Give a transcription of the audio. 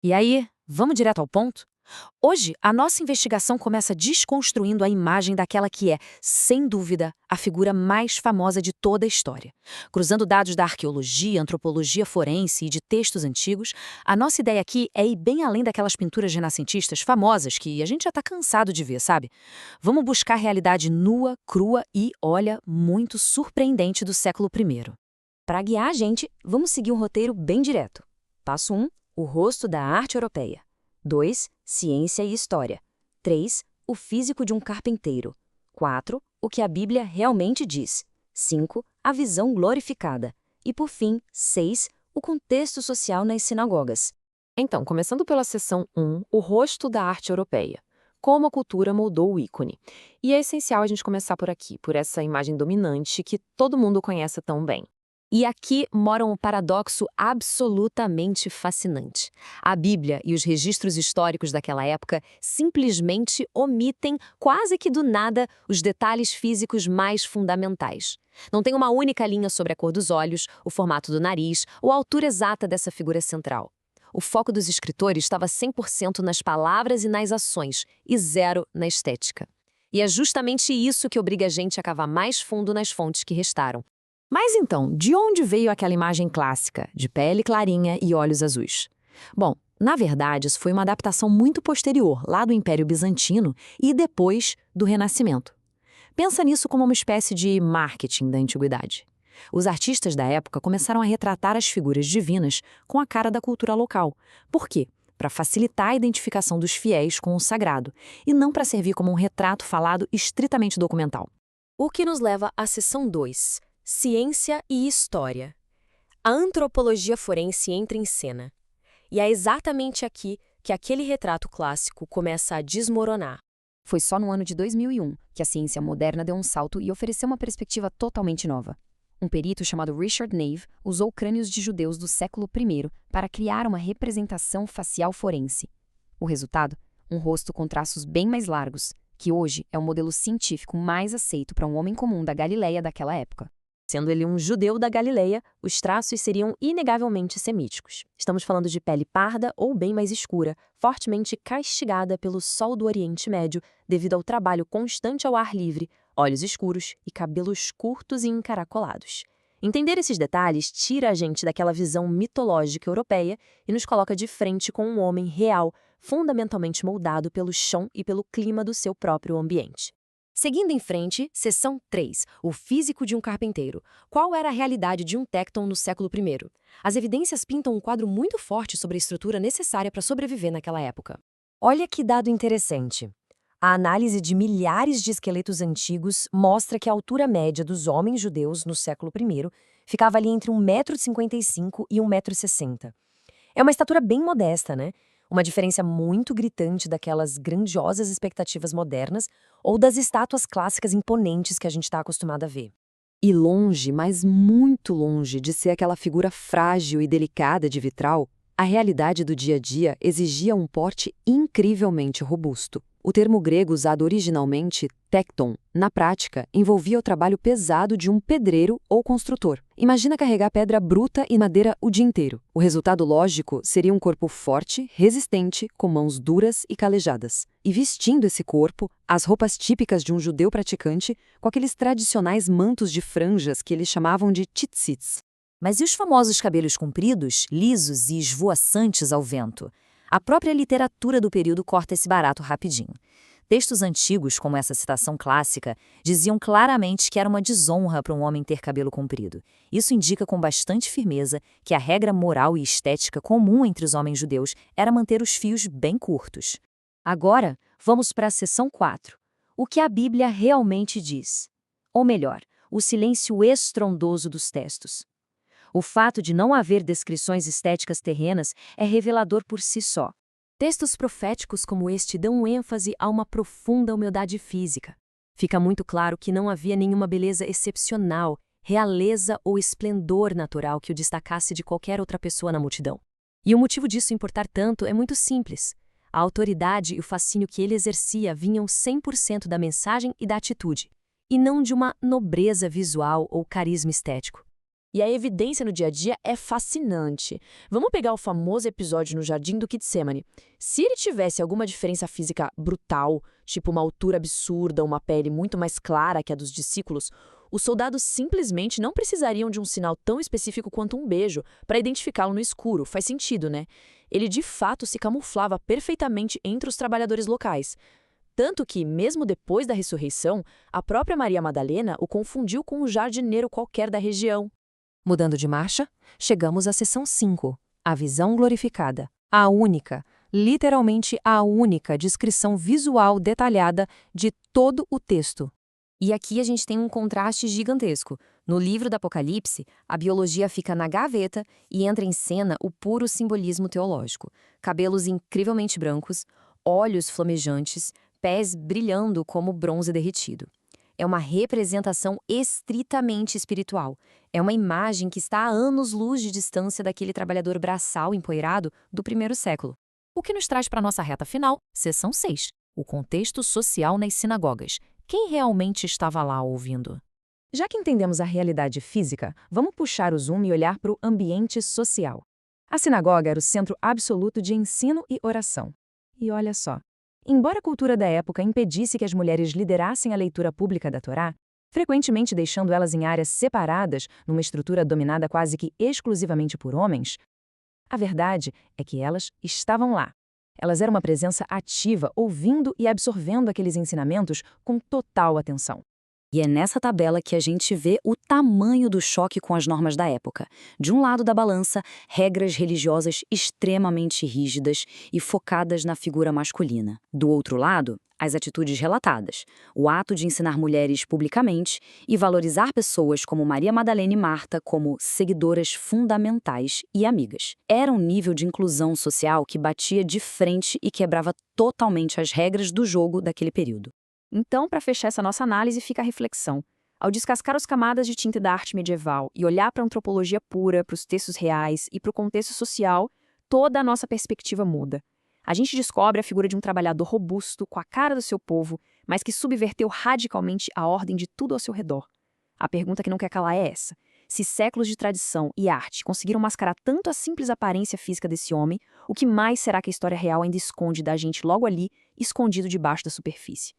E aí, vamos direto ao ponto? Hoje, a nossa investigação começa desconstruindo a imagem daquela que é, sem dúvida, a figura mais famosa de toda a história. Cruzando dados da arqueologia, antropologia forense e de textos antigos, a nossa ideia aqui é ir bem além daquelas pinturas renascentistas famosas que a gente já está cansado de ver, sabe? Vamos buscar a realidade nua, crua e, olha, muito surpreendente do século I. Para guiar a gente, vamos seguir um roteiro bem direto. Passo 1, o rosto da arte europeia. 2, ciência e história. 3, o físico de um carpinteiro. 4, o que a Bíblia realmente diz. 5, a visão glorificada. E, por fim, 6, o contexto social nas sinagogas. Então, começando pela seção 1, o rosto da arte europeia. Como a cultura moldou o ícone. E é essencial a gente começar por aqui, por essa imagem dominante que todo mundo conhece tão bem. E aqui mora um paradoxo absolutamente fascinante. A Bíblia e os registros históricos daquela época simplesmente omitem, quase que do nada, os detalhes físicos mais fundamentais. Não tem uma única linha sobre a cor dos olhos, o formato do nariz ou a altura exata dessa figura central. O foco dos escritores estava 100% nas palavras e nas ações, e zero na estética. E é justamente isso que obriga a gente a cavar mais fundo nas fontes que restaram. Mas então, de onde veio aquela imagem clássica, de pele clarinha e olhos azuis? Bom, na verdade, isso foi uma adaptação muito posterior, lá do Império Bizantino e depois do Renascimento. Pensa nisso como uma espécie de marketing da antiguidade. Os artistas da época começaram a retratar as figuras divinas com a cara da cultura local. Por quê? Para facilitar a identificação dos fiéis com o sagrado, e não para servir como um retrato falado estritamente documental. O que nos leva à seção 2. Ciência e história. A antropologia forense entra em cena. E é exatamente aqui que aquele retrato clássico começa a desmoronar. Foi só no ano de 2001 que a ciência moderna deu um salto e ofereceu uma perspectiva totalmente nova. Um perito chamado Richard Nave usou crânios de judeus do século I para criar uma representação facial forense. O resultado? Um rosto com traços bem mais largos, que hoje é o modelo científico mais aceito para um homem comum da Galileia daquela época. Sendo ele um judeu da Galileia, os traços seriam inegavelmente semíticos. Estamos falando de pele parda ou bem mais escura, fortemente castigada pelo sol do Oriente Médio devido ao trabalho constante ao ar livre, olhos escuros e cabelos curtos e encaracolados. Entender esses detalhes tira a gente daquela visão mitológica europeia e nos coloca de frente com um homem real, fundamentalmente moldado pelo chão e pelo clima do seu próprio ambiente. Seguindo em frente, seção 3, o físico de um carpinteiro. Qual era a realidade de um tecton no século I? As evidências pintam um quadro muito forte sobre a estrutura necessária para sobreviver naquela época. Olha que dado interessante. A análise de milhares de esqueletos antigos mostra que a altura média dos homens judeus no século I ficava ali entre 1,55 m e 1,60 m. É uma estatura bem modesta, né? Uma diferença muito gritante daquelas grandiosas expectativas modernas ou das estátuas clássicas imponentes que a gente está acostumado a ver. E longe, mas muito longe de ser aquela figura frágil e delicada de vitral, a realidade do dia a dia exigia um porte incrivelmente robusto. O termo grego usado originalmente, tecton, na prática, envolvia o trabalho pesado de um pedreiro ou construtor. Imagina carregar pedra bruta e madeira o dia inteiro. O resultado lógico seria um corpo forte, resistente, com mãos duras e calejadas. E vestindo esse corpo, as roupas típicas de um judeu praticante, com aqueles tradicionais mantos de franjas que eles chamavam de tzitzits. Mas e os famosos cabelos compridos, lisos e esvoaçantes ao vento? A própria literatura do período corta esse barato rapidinho. Textos antigos, como essa citação clássica, diziam claramente que era uma desonra para um homem ter cabelo comprido. Isso indica com bastante firmeza que a regra moral e estética comum entre os homens judeus era manter os fios bem curtos. Agora, vamos para a seção 4. O que a Bíblia realmente diz? Ou melhor, o silêncio estrondoso dos textos. O fato de não haver descrições estéticas terrenas é revelador por si só. Textos proféticos como este dão ênfase a uma profunda humildade física. Fica muito claro que não havia nenhuma beleza excepcional, realeza ou esplendor natural que o destacasse de qualquer outra pessoa na multidão. E o motivo disso importar tanto é muito simples. A autoridade e o fascínio que ele exercia vinham 100% da mensagem e da atitude, e não de uma nobreza visual ou carisma estético. E a evidência no dia a dia é fascinante. Vamos pegar o famoso episódio no Jardim do Getsemane. Se ele tivesse alguma diferença física brutal, tipo uma altura absurda, uma pele muito mais clara que a dos discípulos, os soldados simplesmente não precisariam de um sinal tão específico quanto um beijo para identificá-lo no escuro. Faz sentido, né? Ele de fato se camuflava perfeitamente entre os trabalhadores locais. Tanto que, mesmo depois da ressurreição, a própria Maria Madalena o confundiu com um jardineiro qualquer da região. Mudando de marcha, chegamos à seção 5, a visão glorificada. A única, literalmente a única descrição visual detalhada de todo o texto. E aqui a gente tem um contraste gigantesco. No livro do Apocalipse, a biologia fica na gaveta e entra em cena o puro simbolismo teológico. Cabelos incrivelmente brancos, olhos flamejantes, pés brilhando como bronze derretido. É uma representação estritamente espiritual. É uma imagem que está a anos-luz de distância daquele trabalhador braçal empoeirado do primeiro século. O que nos traz para a nossa reta final, seção 6, o contexto social nas sinagogas. Quem realmente estava lá ouvindo? Já que entendemos a realidade física, vamos puxar o zoom e olhar para o ambiente social. A sinagoga era o centro absoluto de ensino e oração. E olha só, embora a cultura da época impedisse que as mulheres liderassem a leitura pública da Torá, frequentemente deixando elas em áreas separadas, numa estrutura dominada quase que exclusivamente por homens, a verdade é que elas estavam lá. Elas eram uma presença ativa, ouvindo e absorvendo aqueles ensinamentos com total atenção. E é nessa tabela que a gente vê o tamanho do choque com as normas da época. De um lado da balança, regras religiosas extremamente rígidas e focadas na figura masculina. Do outro lado, as atitudes relatadas, o ato de ensinar mulheres publicamente e valorizar pessoas como Maria Madalena e Marta como seguidoras fundamentais e amigas. Era um nível de inclusão social que batia de frente e quebrava totalmente as regras do jogo daquele período. Então, para fechar essa nossa análise, fica a reflexão. Ao descascar as camadas de tinta da arte medieval e olhar para a antropologia pura, para os textos reais e para o contexto social, toda a nossa perspectiva muda. A gente descobre a figura de um trabalhador robusto, com a cara do seu povo, mas que subverteu radicalmente a ordem de tudo ao seu redor. A pergunta que não quer calar é essa. Se séculos de tradição e arte conseguiram mascarar tanto a simples aparência física desse homem, o que mais será que a história real ainda esconde da gente logo ali, escondido debaixo da superfície?